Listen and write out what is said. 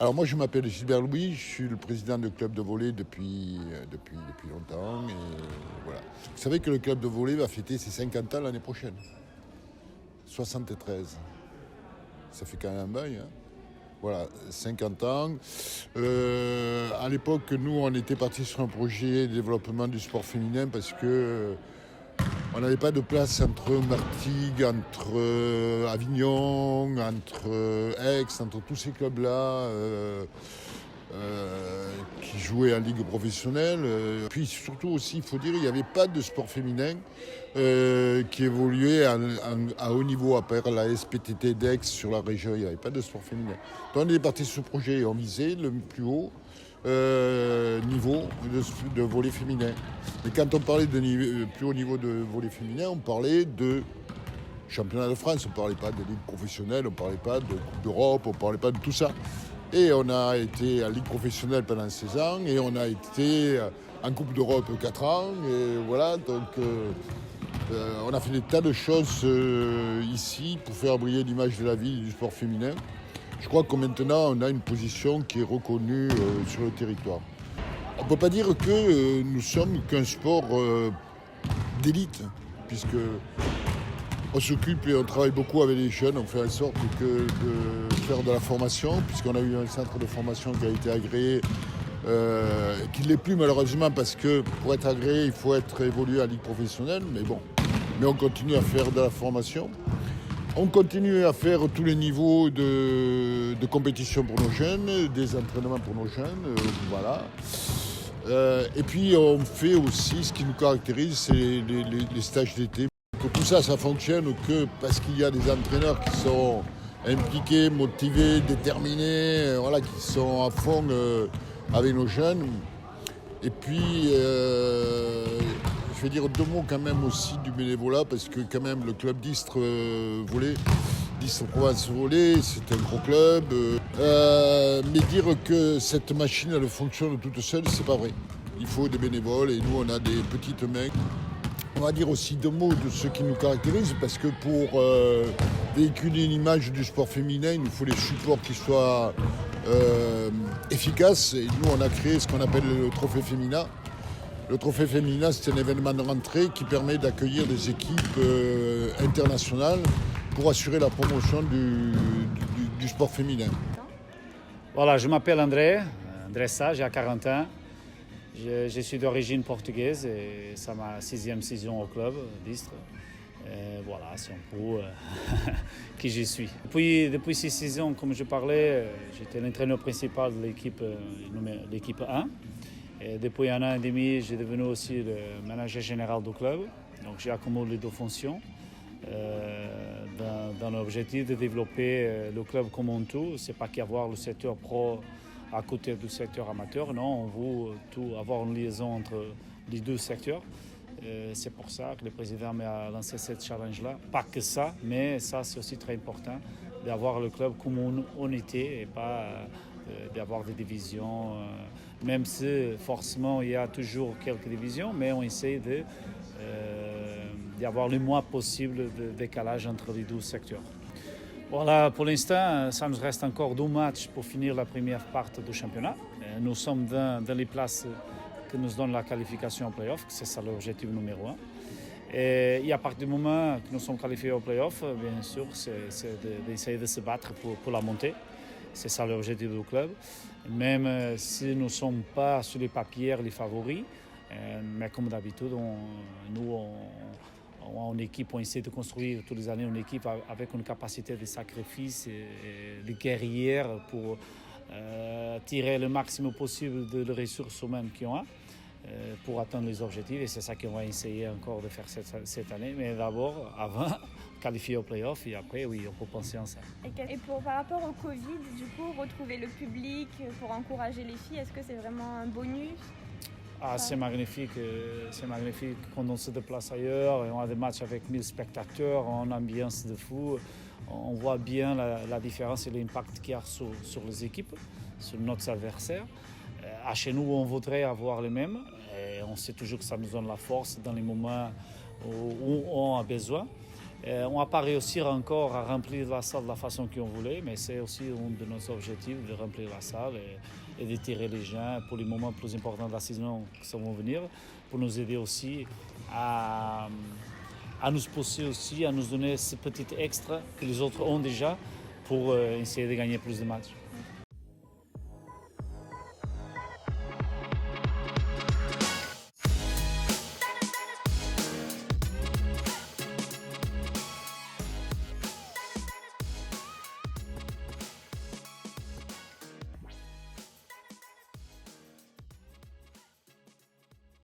Alors moi je m'appelle Gilbert Louis, je suis le président du club de volley depuis longtemps. Et voilà. Vous savez que le club de volley va fêter ses 50 ans l'année prochaine. 73. Ça fait quand même un bail. Hein. Voilà, 50 ans. À l'époque, nous, on était partis sur un projet de développement du sport féminin parce que on n'avait pas de place entre Martigues, entre Avignon, entre Aix, entre tous ces clubs-là qui jouaient en ligue professionnelle. Puis surtout aussi, il faut dire, il n'y avait pas de sport féminin qui évoluait à haut niveau, à part la SPTT d'Aix sur la région. Il n'y avait pas de sport féminin. Donc on est parti sur ce projet et on visait le plus haut niveau de volley féminin. Mais quand on parlait de plus haut niveau de volley féminin, on parlait de championnat de France, on ne parlait pas de ligue professionnelle, on ne parlait pas de Coupe d'Europe, on ne parlait pas de tout ça. Et on a été en ligue professionnelle pendant 16 ans et on a été en Coupe d'Europe 4 ans. Et voilà, donc on a fait des tas de choses ici pour faire briller l'image de la ville du sport féminin. Je crois que maintenant, on a une position qui est reconnue sur le territoire. On ne peut pas dire que nous sommes qu'un sport d'élite, puisque on s'occupe et on travaille beaucoup avec les jeunes. On fait en sorte de faire de la formation, puisqu'on a eu un centre de formation qui a été agréé, qui ne l'est plus malheureusement, parce que pour être agréé, il faut être évolué à ligue professionnelle. Mais on continue à faire de la formation. On continue à faire tous les niveaux de compétition pour nos jeunes, des entraînements pour nos jeunes, voilà. Et puis on fait aussi, ce qui nous caractérise, c'est les stages d'été. Tout ça, ça fonctionne que parce qu'il y a des entraîneurs qui sont impliqués, motivés, déterminés, voilà, qui sont à fond avec nos jeunes. Et puis, je vais dire deux mots quand même aussi du bénévolat, parce que quand même le club d'Istres Volley, d'Istres Provence Volley, c'est un gros club. Mais dire que cette machine elle fonctionne toute seule, c'est pas vrai. Il faut des bénévoles et nous on a des petites mains. On va dire aussi deux mots de ce qui nous caractérise, parce que pour véhiculer une image du sport féminin, il nous faut des supports qui soient efficaces. Et nous, on a créé ce qu'on appelle le Trophée Féminin. Le Trophée Féminin, c'est un événement de rentrée qui permet d'accueillir des équipes internationales pour assurer la promotion du sport féminin. Voilà, je m'appelle André Sá, j'ai 40 ans. Je suis d'origine portugaise et c'est ma 6e saison au club d'Istres. Voilà, c'est un peu qui je suis. Depuis 6 saisons, comme je parlais, j'étais l'entraîneur principal de l'équipe 1. Et depuis 1 an et demi, j'ai devenu aussi le manager général du club. Donc j'ai accumulé les deux fonctions dans l'objectif de développer le club comme un tout. C'est pas qu'avoir le secteur pro à côté du secteur amateur, non, on veut tout avoir une liaison entre les deux secteurs. C'est pour ça que le président m'a lancé cette challenge-là. Pas que ça, mais ça c'est aussi très important d'avoir le club comme une unité et pas d'avoir des divisions. Même si forcément il y a toujours quelques divisions, mais on essaie d'avoir le moins possible de décalage entre les deux secteurs. Voilà, pour l'instant, ça nous reste encore 2 matchs pour finir la première partie du championnat. Nous sommes dans les places que nous donnent la qualification au play-off, c'est ça l'objectif numéro 1. Et à partir du moment que nous sommes qualifiés au play-off, bien sûr, c'est d'essayer de se battre pour la montée. C'est ça l'objectif du club. Même si nous ne sommes pas sur les papiers les favoris, mais comme d'habitude, nous, en équipe, on essaie de construire toutes les années une équipe avec une capacité de sacrifice et de guerrière pour tirer le maximum possible de les ressources humaines qu'on a pour atteindre les objectifs. Et c'est ça qu'on va essayer encore de faire cette année. Mais d'abord, avant, qualifier au play-off et après, oui, on peut penser en ça. Et par rapport au Covid, du coup, retrouver le public pour encourager les filles, est-ce que c'est vraiment un bonus ? Ah, c'est magnifique quand on se déplace ailleurs et on a des matchs avec 1000 spectateurs en ambiance de fou. On voit bien la différence et l'impact qu'il y a sur les équipes, sur notre adversaire. Chez nous, on voudrait avoir les mêmes et on sait toujours que ça nous donne la force dans les moments où on a besoin. On n'a pas réussi encore à remplir la salle de la façon qu'on voulait, mais c'est aussi un de nos objectifs de remplir la salle et de tirer les gens pour les moments plus importants de la saison qui vont venir, pour nous aider aussi à nous pousser aussi, à nous donner ce petit extra que les autres ont déjà pour essayer de gagner plus de matchs.